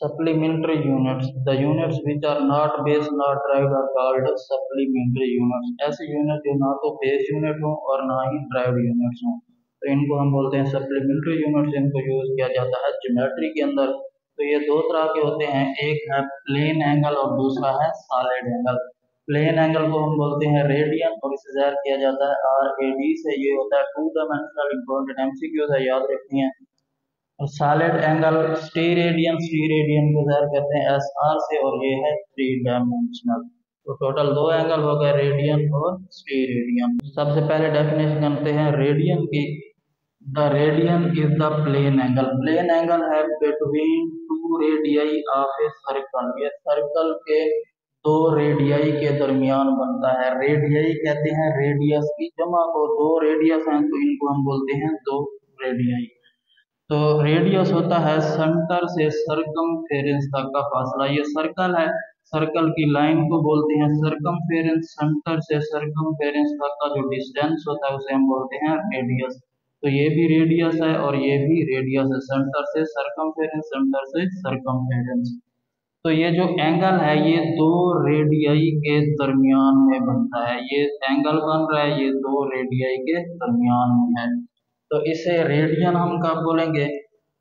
Supplementary units. The units which are not base not derived are called supplementary units. ऐसे unit जो ना तो base unit हो और ना ही ड्राइव्ड यूनिट्स हो, तो इनको हम बोलते हैं सप्लीमेंट्री यूनिट्स। इनको यूज किया जाता है ज्योमेट्री के अंदर। तो ये दो तरह के होते हैं, एक है प्लेन एंगल और दूसरा है सॉलिड एंगल। प्लेन एंगल को हम बोलते हैं रेडियन और इसे ज़ाहिर किया जाता है RAD से। ये होता है टू डायमेंशनल। इंपॉर्टेंट MCQs है, याद रखनी है। और सॉलिड एंगल स्टीरेडियन को ज़ाहिर करते हैं SR से, और ये है थ्री डायमेंशनल। तो टोटल दो एंगल हो गए, रेडियन और स्टीरेडियन। सबसे पहले डेफिनेशन करते हैं रेडियन की। The radian is the plane angle. Plane angle है between two radii of a circle. ये सर्कल के दो रेडियाई के दरमियान बनता है। रेडियाई कहते हैं रेडियस की जमा को। दो रेडियस हैं तो इनको हम बोलते हैं दो रेडियाई। तो रेडियस होता है सेंटर से सरकमफेरेंस तक का फासला। ये सर्कल है, सर्कल की लाइन को बोलते हैं सरकमफेरेंस। सेंटर से सरकमफेरेंस तक का जो डिस्टेंस होता है उसे हम बोलते हैं रेडियस। तो ये भी रेडियस है और ये भी रेडियस है, सेंटर से सरकमफेरेंस, सेंटर से सरकमफेरेंस। तो ये जो एंगल है ये दो रेडियाई के दरमियान में बनता है। ये एंगल बन रहा है, ये दो रेडियाई के दरमियान में है। तो इसे रेडियन हम कब बोलेंगे?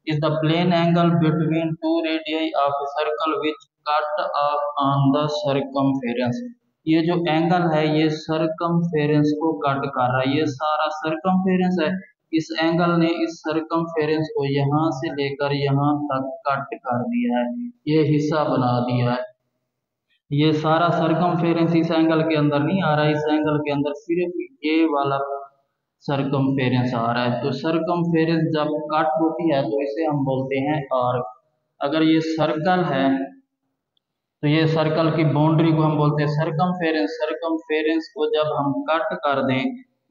Is the plane angle between two radii of a circle which cut off on the circumference. ये जो एंगल है ये सरकमफेरेंस को कट कर रहा है। ये सारा सरकमफेरेंस है, इस एंगल ने इस सरकमफेरेंस को यहाँ से लेकर यहाँ तक कट कर दिया है, ये हिस्सा बना दिया है। ये सारा सरकमफेरेंस इस एंगल के अंदर नहीं आ रहा है, इस एंगल के अंदर सिर्फ ये वाला सरकमफेरेंस आ रहा है। तो सरकमफेरेंस जब कट होती है तो इसे हम बोलते हैं आर्क। अगर ये सर्कल है तो ये सर्कल की बाउंड्री को हम बोलते हैं सरकमफेरेंस। सरकमफेरेंस को जब हम कट कर दें,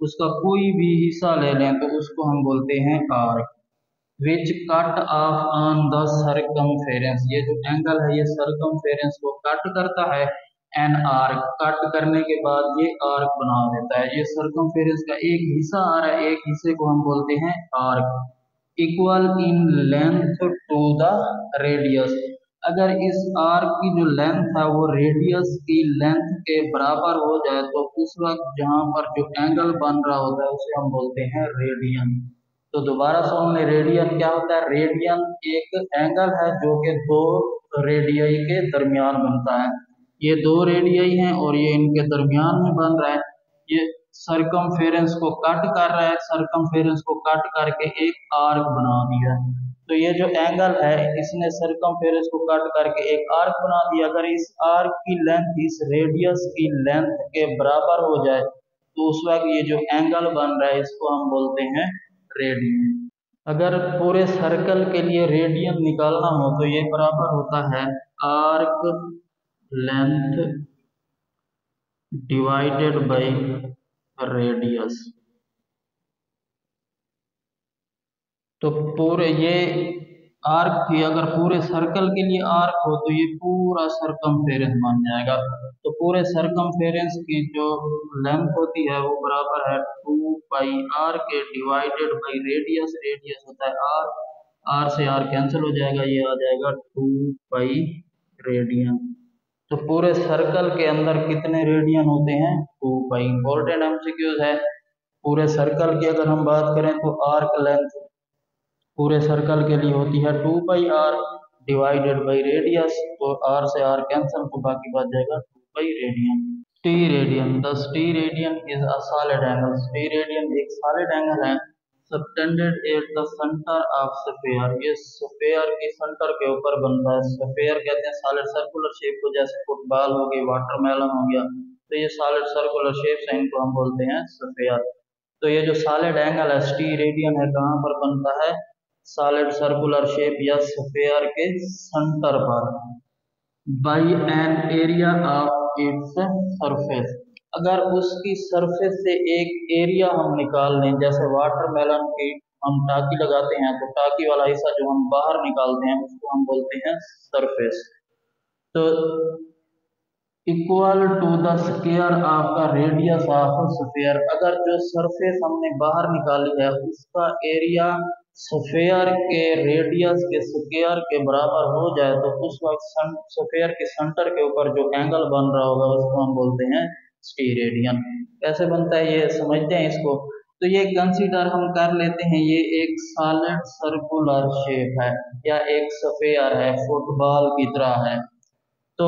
उसका कोई भी हिस्सा ले लें तो उसको हम बोलते हैं arc. Which cut off on the circumference. ये जो एंगल है ये सरकमफेरेंस को कट करता है। एन आर्क, कट करने के बाद ये आर्क बना देता है। ये सरकमफेरेंस का एक हिस्सा आ रहा है, एक हिस्से को हम बोलते हैं arc. Equal in length to the radius. अगर इस आर्क की जो लेंथ है वो रेडियस की लेंथ के बराबर हो जाए तो उस वक्त जहां पर जो एंगल बन रहा होता है उसे हम बोलते हैं रेडियन। तो दोबारा सुन ले, रेडियन क्या होता है? रेडियन एक एंगल है जो कि दो रेडियाई के दरमियान बनता है। ये दो रेडियाई हैं और ये इनके दरमियान में बन रहा है। ये सरकमफेरेंस को कट कर रहा है, सरकमफेरेंस को कट करके एक आर्क बना दिया। तो ये जो एंगल है इसने सरकमफेरेंस को कट करके एक आर्क बना दिया। अगर इस आर्क की लेंथ इस रेडियस की लेंथ के बराबर हो जाए तो उस वक्त ये जो एंगल बन रहा है इसको हम बोलते हैं रेडियन। अगर पूरे सर्कल के लिए रेडियन निकालना हो तो ये बराबर होता है arc length divided by radius. तो पूरे ये आर्क की अगर पूरे सर्कल के लिए आर्क हो तो ये पूरा सरकमफेरेंस बन जाएगा। तो पूरे सरकमफेरेंस की जो लेंथ होती है वो बराबर है 2 पाई आर के डिवाइडेड बाई रेडियस। रेडियस होता है आर, आर से आर कैंसिल हो जाएगा, ये आ जाएगा 2 पाई रेडियन। तो पूरे सर्कल के अंदर कितने रेडियन होते हैं? 2 पाई। इंपॉर्टेंट एमसीक्यूज है। पूरे सर्कल की अगर हम बात करें तो आर्क लेंथ पूरे सर्कल के लिए होती है 2 पाई आर डिवाइडेड बाई रेडियस। तो आर से आर कैंसिल तो बाकी बच जाएगा 2 pi radian. T radian, the T radian is a solid angle. T radian एक सॉलिड एंगल है subtended at the centre of sphere. ये स्फीयर की सेंटर के ऊपर बनता है। स्फीयर कहते हैं सॉलिड सर्कुलर शेप को, जैसे फुटबॉल हो गई, वाटरमेलन हो गया, तो ये सॉलिड सर्कुलर शेप है, इनको हम बोलते हैं स्फीयर। तो ये जो सॉलिड एंगल है टी रेडियन है कहाँ पर बनता है? सॉलिड सर्कुलर शेप या स्फीयर के सेंटर पर। By an area of its surface. अगर उसकी सरफेस से एक एरिया हम निकाल लें, जैसे वाटरमेलन की हम टाकी लगाते हैं तो टाकी वाला हिस्सा जो हम बाहर निकालते हैं उसको हम बोलते हैं सरफेस। तो equal to the square of the radius of sphere. अगर जो सरफेस हमने बाहर निकाली है उसका एरिया स्फेयर के रेडियस के स्क्वायर के बराबर हो जाए तो उस वक्त स्फेयर के सेंटर के ऊपर जो एंगल बन रहा होगा उसको हम बोलते हैं स्टीरेडियन। कैसे बनता है ये समझते हैं इसको। तो ये कंसीडर हम कर लेते हैं, ये एक सॉलिड सर्कुलर शेप है या एक स्फेयर है, फुटबॉल की तरह है। तो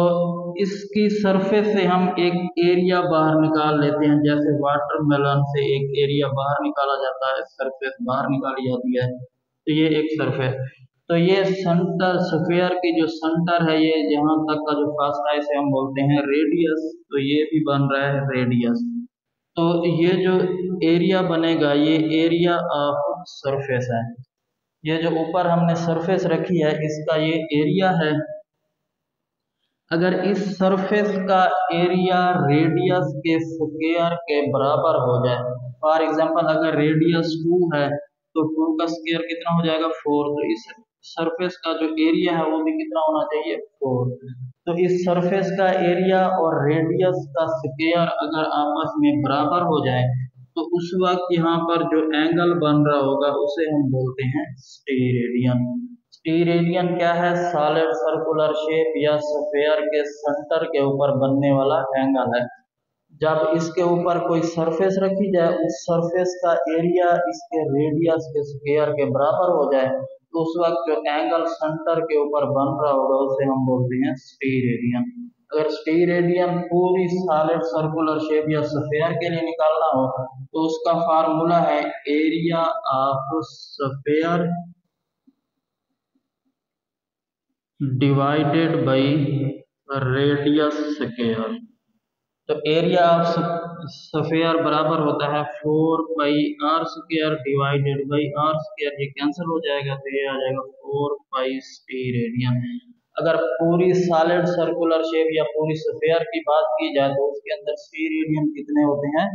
इसकी सरफेस से हम एक एरिया बाहर निकाल लेते हैं, जैसे वाटरमेलन से एक एरिया बाहर निकाला जाता है, सरफेस बाहर निकाली जाती है, तो ये एक सरफेस। तो ये सेंटर स्फीयर की जो सेंटर है, ये जहां तक का जो फासला है इसे हम बोलते हैं रेडियस। तो ये भी बन रहा है रेडियस। तो ये जो एरिया बनेगा ये एरिया ऑफ सरफेस है। ये जो ऊपर हमने सरफेस रखी है इसका ये एरिया है। अगर इस सरफेस का एरिया रेडियस के स्क्वायर के बराबर हो जाए, फॉर एग्जांपल अगर रेडियस 2 है तो 2 का स्क्वायर कितना हो जाएगा 4। तो इस सरफेस का जो एरिया है वो भी कितना होना चाहिए 4। तो इस सरफेस का एरिया और रेडियस का स्क्वायर अगर आपस में बराबर हो जाए तो उस वक्त यहाँ पर जो एंगल बन रहा होगा उसे हम बोलते हैं स्टीरेडियन। स्टीरेडियन क्या है? सॉलिड सर्कुलर शेप या स्फेयर के सेंटर के ऊपर बनने वाला एंगल है। जब इसके ऊपर कोई सरफेस रखी जाए, उस सरफेस का एरिया इसके रेडियस के स्क्वायर के बराबर हो जाए तो उस वक्त जो एंगल सेंटर के ऊपर बन रहा होगा उसे हम बोलते हैं स्टीरेडियन। अगर स्टीरेडियन पूरी सॉलिड सर्कुलर शेप या स्फेयर के लिए निकालना हो तो उसका फार्मूला है area of sphere divided by radius square. तो एरिया ऑफ स्फेयर बराबर होता है 4 pi r square divided by r square. ये कैंसिल हो जाएगा तो ये आ जाएगा 4 पाई स्टीरेडियन। अगर पूरी सॉलिड सर्कुलर शेप या पूरी स्फेयर की बात की जाए तो उसके अंदर स्टीरेडियन कितने होते हैं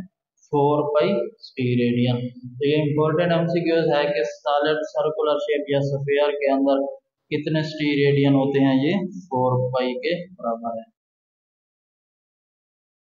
4 पाई स्टीरेडियन। तो ये इंपॉर्टेंट एमसीक्यूज है कि सॉलिड सर्कुलर शेप या स्फेयर के अंदर कितने स्टीरेडियन होते हैं, ये 4 पाई के बराबर है।